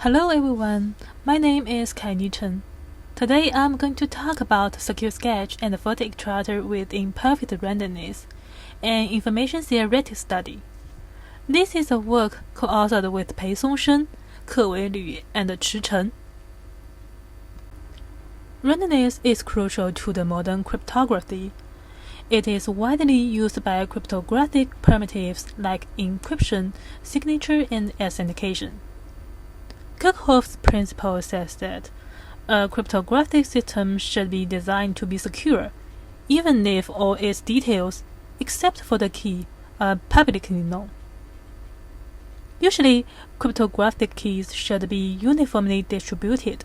Hello everyone, my name is Kaini Chen. Today I'm going to talk about secure sketch and photo extractor with imperfect randomness, an information-theoretic study. This is a work co-authored with Peisong Shen, Kewei and Chen. Randomness is crucial to the modern cryptography. It is widely used by cryptographic primitives like encryption, signature, and authentication. Kirchhoff's principle says that a cryptographic system should be designed to be secure, even if all its details, except for the key, are publicly known. Usually, cryptographic keys should be uniformly distributed,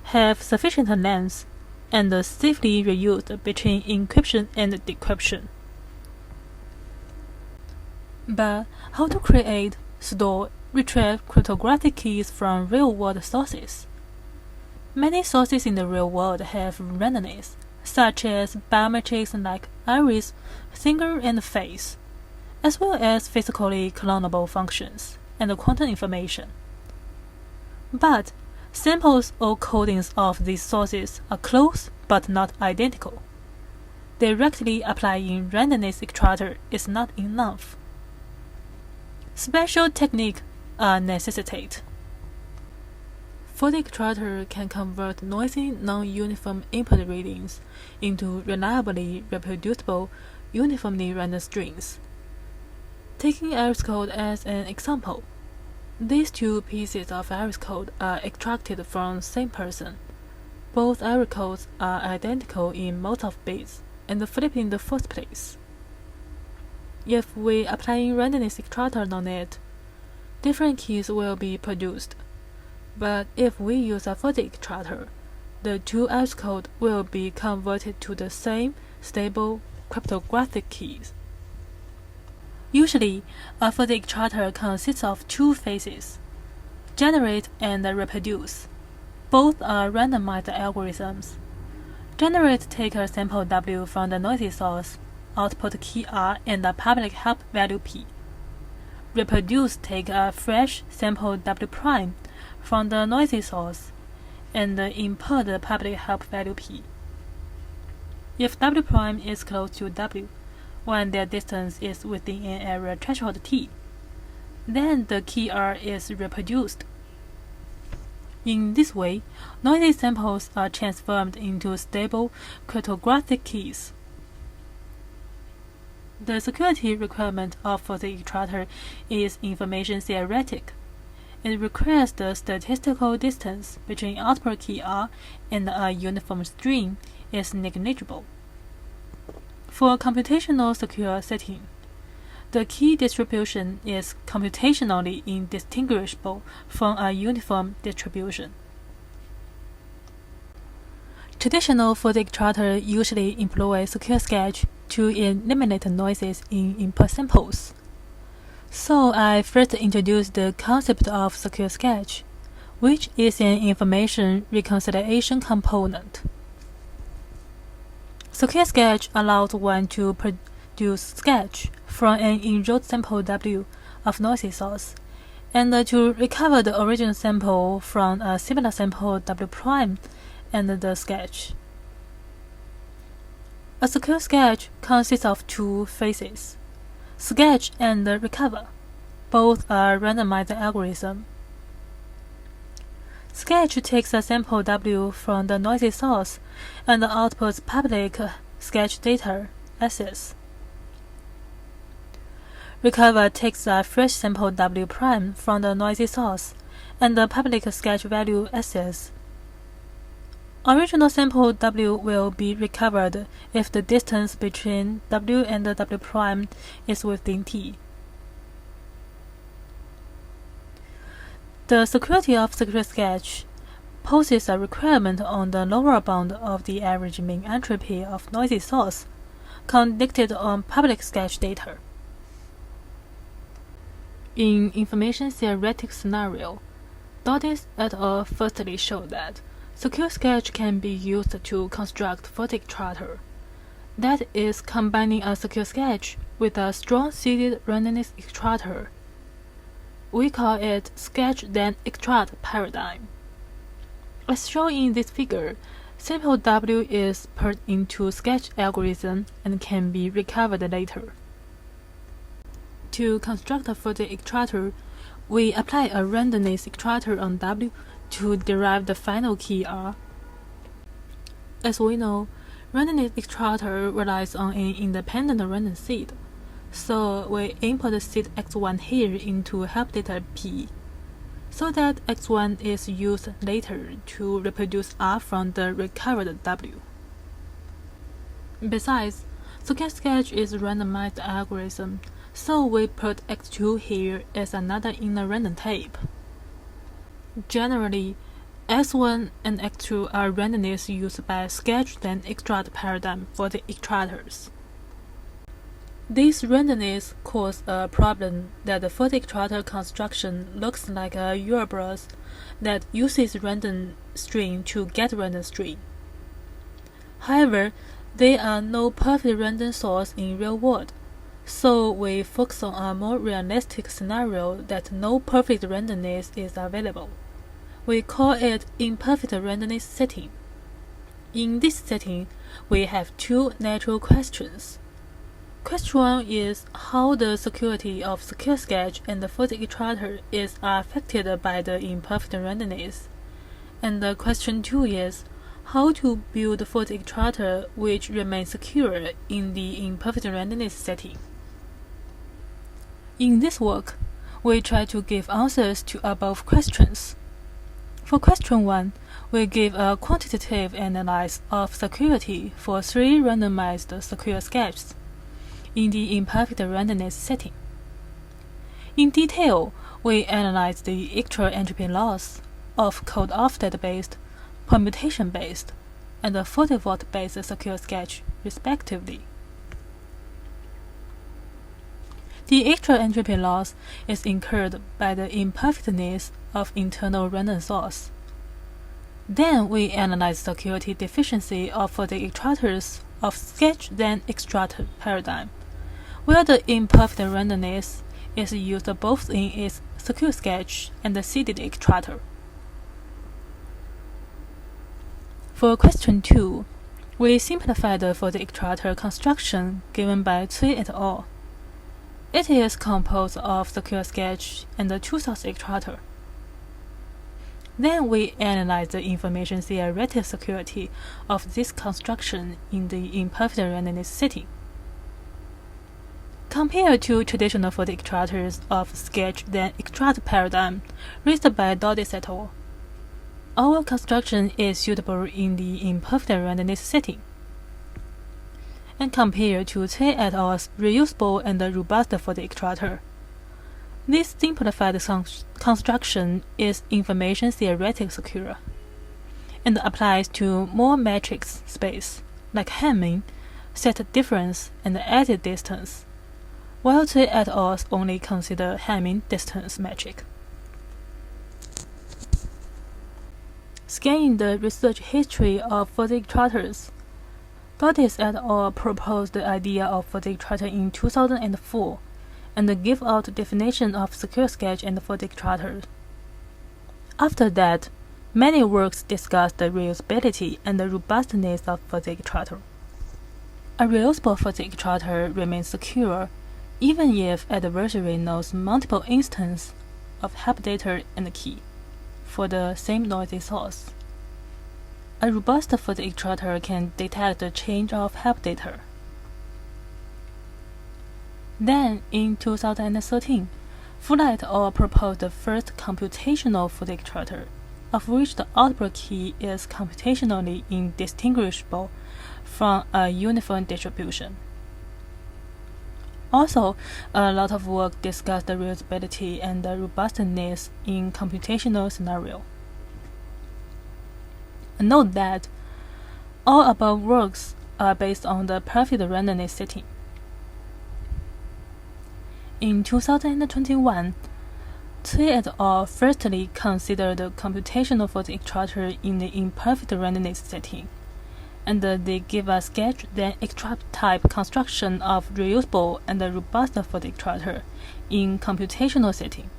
have sufficient length, and safely reused between encryption and decryption. But how to create, store, retrieve cryptographic keys from real-world sources? Many sources in the real world have randomness, such as biometrics like iris, finger, and face, as well as physically clonable functions and quantum information. But samples or codings of these sources are close but not identical. Directly applying randomness extractor is not enough. Special techniques are necessitated. Photo extractor can convert noisy, non-uniform input readings into reliably reproducible, uniformly random strings. Taking iris code as an example, these two pieces of iris code are extracted from the same person. Both iris codes are identical in most of bits and flipped in the first place. If we apply randomness extractor on it, different keys will be produced. But if we use a photo extractor, the two iris codes will be converted to the same stable cryptographic keys. Usually, a photo extractor consists of two phases: generate and reproduce. Both are randomized algorithms. Generate takes a sample W from the noisy source, output key R and a public help value P. Reproduce takes a fresh sample W prime from the noisy source and import the public help value P. If W prime is close to W, when their distance is within an area threshold T, then the key R is reproduced. In this way, noisy samples are transformed into stable cryptographic keys. The security requirement of photo extractor is information-theoretic. It requires the statistical distance between output key R and a uniform string is negligible. For computational secure setting, the key distribution is computationally indistinguishable from a uniform distribution. Traditional photo extractor usually employ secure sketch to eliminate noises in input samples. So I first introduced the concept of secure sketch, which is an information reconciliation component. Secure sketch allows one to produce sketch from an enrolled sample W of noisy source, and to recover the original sample from a similar sample W prime and the sketch. A secure sketch consists of two phases: sketch and recover. Both are randomized algorithms. Sketch takes a sample W from the noisy source and outputs public sketch data SS. Recover takes a fresh sample W prime from the noisy source and the public sketch value SS. Original sample W will be recovered if the distance between W and W prime is within T. The security of secure sketch poses a requirement on the lower bound of the average mean entropy of noisy source conducted on public sketch data. In information-theoretic scenario, Dodis et al. Firstly showed that secure sketch can be used to construct photo extractor, that is, combining a secure sketch with a strong seeded randomness extractor. We call it sketch then extract paradigm. As shown in this figure, simple W is put into sketch algorithm and can be recovered later. To construct for the extractor, we apply a randomness extractor on W to derive the final key R. As we know, randomness extractor relies on an independent random seed, so we input seed x1 here into help data P, so that x1 is used later to reproduce R from the recovered W. Besides, sketch is a randomized algorithm, so we put x2 here as another inner random tape. Generally, x1 and x2 are randomness used by sketch then extract paradigm for the extractors. This randomness causes a problem that for the extractor construction looks like a URL that uses random string to get random string. However, there are no perfect random source in real world, so we focus on a more realistic scenario that no perfect randomness is available. We call it imperfect randomness setting. In this setting, we have two natural questions. Question 1 is how the security of secure sketch and the for the extractor is affected by the imperfect randomness. And the question 2 is how to build for the extractor which remains secure in the imperfect randomness setting. In this work, we try to give answers to above questions. For question 1, we give a quantitative analysis of security for 3 randomized secure sketches in the imperfect randomness setting. In detail, we analyze the extra entropy loss of code offset-based, permutation-based, and 40-volt-based secure sketch, respectively. The extra entropy loss is incurred by the imperfectness of internal random source. Then we analyze security deficiency of the extractors of sketch then extract paradigm, where the imperfect randomness is used both in its secure sketch and the seeded extractor. For question 2, we simplified for the extractor construction given by Cui et al. It is composed of secure sketch and the 2-source extractor. Then we analyze the information-theoretic security of this construction in the imperfect randomness setting. Compared to traditional for the extractors of sketch then extract paradigm raised by Dodis et al., our construction is suitable in the imperfect randomness setting. And compared to Cui et al.'s reusable and robust for the extractor, this simplified construction is information-theoretic secure, and applies to more matrix space, like Hamming, set difference, and edit distance, while Cui et al. Only consider Hamming distance metric. Scanning the research history of for the extractors, Dodis et al. Proposed the idea of for the extractor in 2004 and give out definition of secure sketch and for the extractor. After that, many works discuss the reusability and the robustness of for the extractor. A reusable for the extractor remains secure even if adversary knows multiple instances of help data and key for the same noisy source. A robust for the extractor can detect the change of help data. Then, in 2013, Fuller et al. Proposed the first computational for the extractor, of which the output key is computationally indistinguishable from a uniform distribution. Also, a lot of work discussed the reusability and the robustness in computational scenario. Note that all above works are based on the perfect randomness setting. In 2021, Cui et al. Firstly considered the computational for the extractor in the imperfect randomness setting, and they give a sketch then extract type construction of reusable and robust for the extractor in computational setting.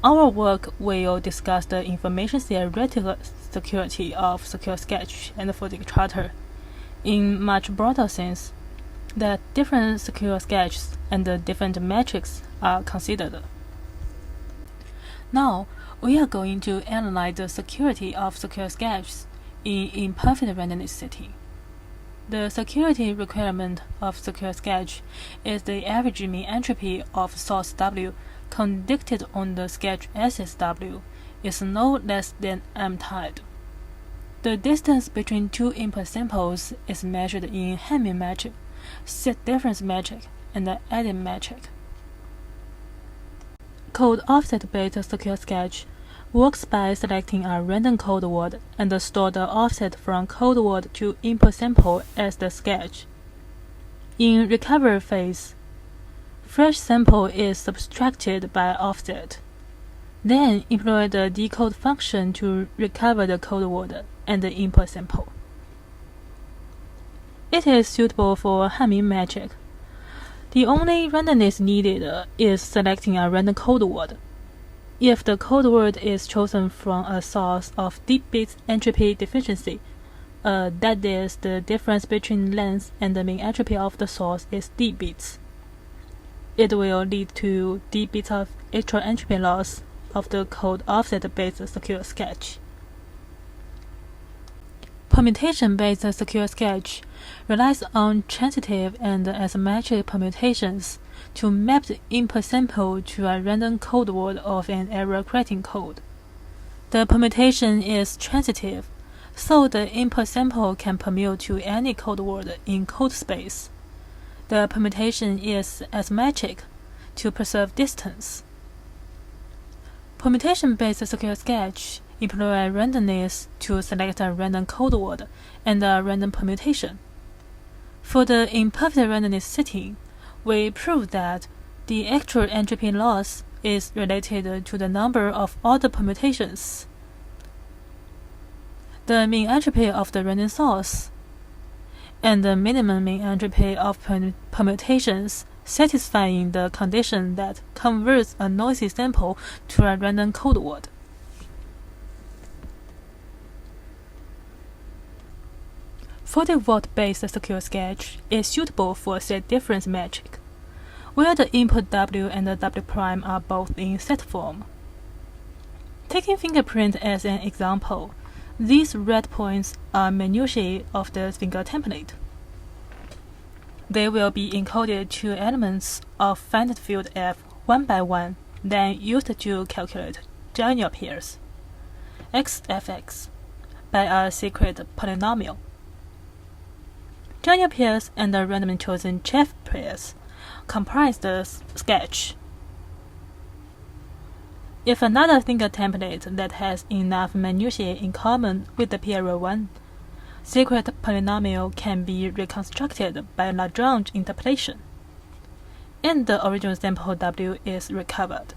our work will discuss the information-theoretic security of secure sketch and for the extractor. In much broader sense, that different secure sketches and the different metrics are considered. Now, we are going to analyze the security of secure sketches in imperfect randomness setting. The security requirement of secure sketch is the average mean entropy of source W conducted on the sketch axis W is no less than m tilde. The distance between two input samples is measured in Hamming metric, set difference metric, and the edit metric. Code offset-based secure sketch works by selecting a random code word and store the offset from code word to input sample as the sketch. In recovery phase, fresh sample is subtracted by offset. Then employ the decode function to recover the code word and the input sample. It is suitable for Hamming metric. The only randomness needed is selecting a random code word. If the code word is chosen from a source of deep bits entropy deficiency, that is, the difference between length and the mean entropy of the source is d bits, it will lead to d bits of extra entropy loss of the code offset-based secure sketch. Permutation-based secure sketch relies on transitive and asymmetric permutations to map the input sample to a random code word of an error-correcting code. The permutation is transitive, so the input sample can permute to any code word in code space. The permutation is asymmetric to preserve distance. Permutation-based secure sketch employ randomness to select a random code word and a random permutation. For the imperfect randomness setting, we prove that the actual entropy loss is related to the number of ordered permutations, the mean entropy of the random source, and the minimum mean entropy of permutations satisfying the condition that converts a noisy sample to a random code word. Volt-based secure sketch is suitable for set difference metric, where the input W and the W prime are both in set form. Taking fingerprint as an example, these red points are minutiae of the finger template. They will be encoded to elements of finite field F one by one, then used to calculate journal pairs XFX by a secret polynomial. Journal pairs and the randomly chosen Chef pairs comprise the sketch. If another finger template that has enough minutiae in common with the pair 1, secret polynomial can be reconstructed by Lagrange interpolation, and the original sample W is recovered.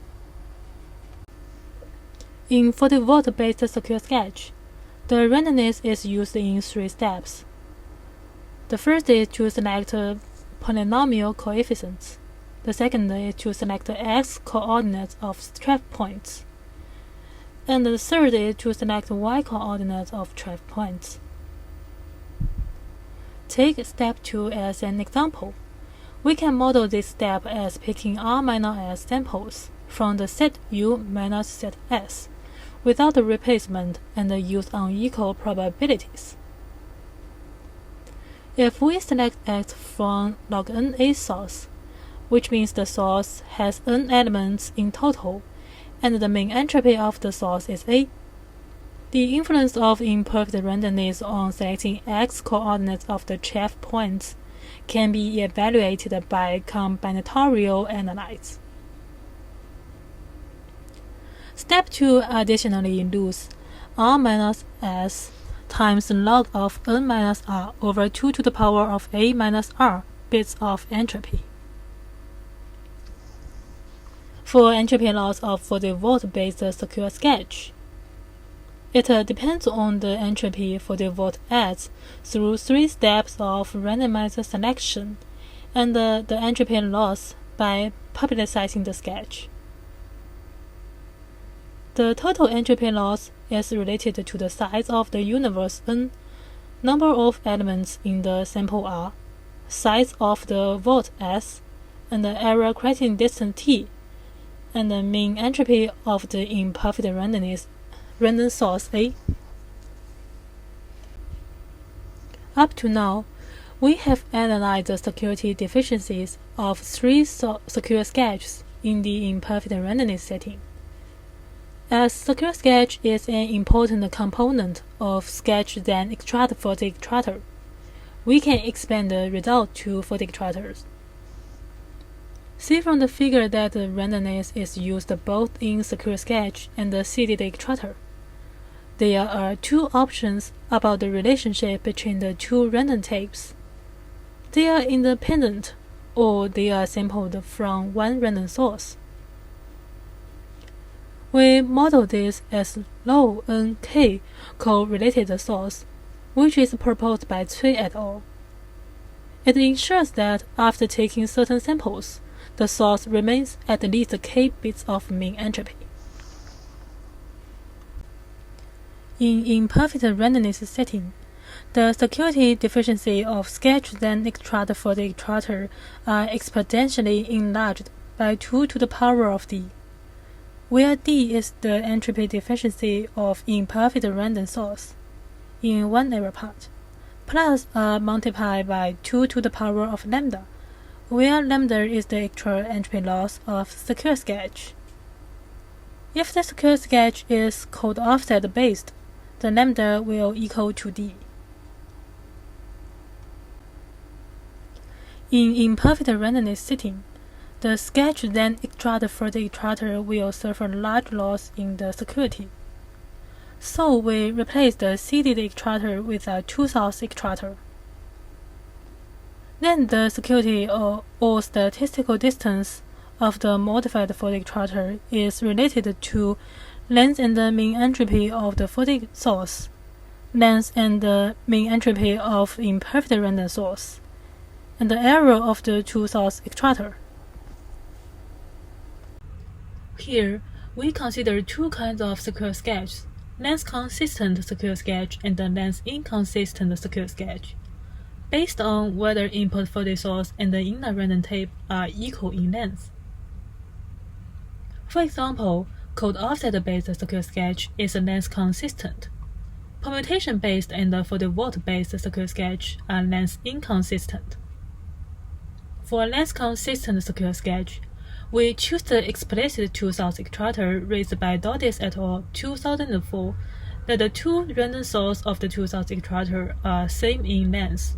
In 40-volt-based secure sketch, the randomness is used in 3 steps. The first is to select polynomial coefficients. The second is to select the x coordinates of trap points. And the third is to select y coordinates of trap points. Take step 2 as an example. We can model this step as picking r minus s samples from the set U minus set S without the replacement and use unequal probabilities. If we select x from log n a source, which means the source has n elements in total, and the mean entropy of the source is A, the influence of imperfect randomness on selecting x coordinates of the Chef points can be evaluated by combinatorial analysis. Step 2 additionally lose r minus s times log of n minus r over 2 to the power of a minus r bits of entropy. For entropy loss of 40-volt-based secure sketch, it depends on the entropy 40-volt adds through 3 steps of randomized selection and the entropy loss by publicizing the sketch. The total entropy loss is related to the size of the universe n, number of elements in the sample R, size of the vault S, and the error creating distance T, and the mean entropy of the imperfect randomness random source A. Up to now, we have analyzed the security deficiencies of 3 secure sketches in the imperfect randomness setting. As secure sketch is an important component of sketch then extract for the extractor, we can expand the result to for the extractors. See from the figure that the randomness is used both in secure sketch and the seeded extractor. There are 2 options about the relationship between the 2 random tapes. They are independent, or they are sampled from one random source. We model this as low nk correlated source, which is proposed by Cui et al. It ensures that after taking certain samples, the source remains at least k bits of mean entropy. In imperfect randomness setting, the security deficiency of sketch then extract for the extractor are exponentially enlarged by 2 to the power of d, where d is the entropy deficiency of imperfect random source in one error part, plus multiplied by 2 to the power of lambda, where lambda is the actual entropy loss of secure sketch. If the secure sketch is code offset based, the lambda will equal to d. In imperfect randomness setting, the sketch then extract for the extractor will suffer large loss in the security. So we replace the seeded extractor with a 2-source extractor. Then the security or statistical distance of the modified for the extractor is related to length and the mean entropy of the for the source, length and the mean entropy of imperfect random source, and the error of the 2-source extractor. Here, we consider 2 kinds of secure sketches, length-consistent secure sketch and the length-inconsistent secure sketch, based on whether input for the source and the inner random tape are equal in length. For example, code offset-based secure sketch is length-consistent. Permutation-based and for the vault-based secure sketch are length-inconsistent. For length-consistent secure sketch, we choose the explicit 2-source extractor raised by Dodis et al. 2004 that the 2 random sources of the 2-source extractor are same in length.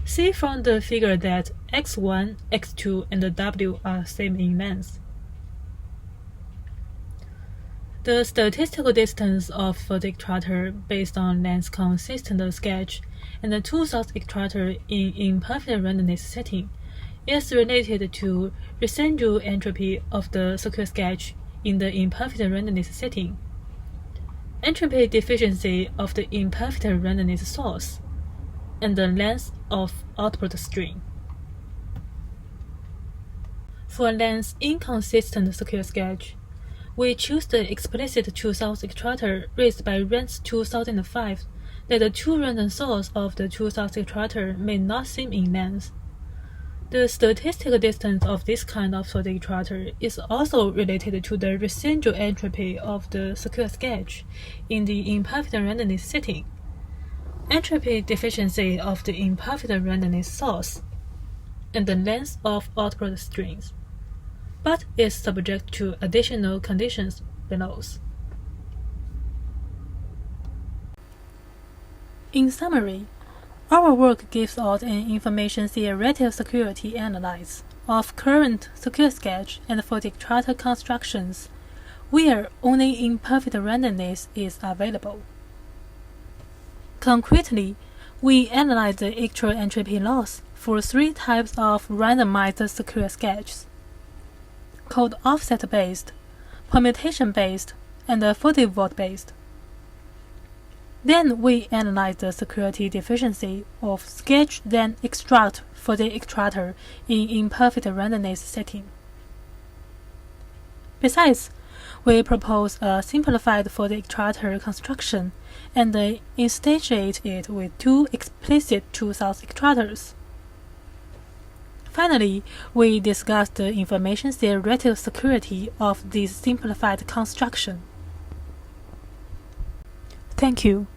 See from the figure that x1, x2, and w are same in length. The statistical distance of the extractor based on length-consistent sketch and the 2-source extractor in imperfect randomness setting is related to residual entropy of the secure sketch in the imperfect randomness setting, entropy deficiency of the imperfect randomness source, and the length of output string. For length-inconsistent secure sketch, we choose the explicit 2-source extractor raised by Rance 2005 that the 2 random sources of the 2-source extractor may not seem in length. The statistical distance of this kind of for the extractor is also related to the residual entropy of the secure sketch in the imperfect randomness setting, entropy deficiency of the imperfect randomness source, and the length of output strings, but is subject to additional conditions below. In summary, our work gives out an information-theoretic security analysis of current secure sketch and for the extractor constructions, where only imperfect randomness is available. Concretely, we analyze the actual entropy loss for 3 types of randomized secure sketches: code offset-based, permutation-based, and 40-volt-based. Then we analyze the security deficiency of sketch then extract for the extractor in imperfect randomness setting. Besides, we propose a simplified for the extractor construction and instantiate it with 2 explicit true-false extractors. Finally, we discuss the information-theoretic security of this simplified construction. Thank you.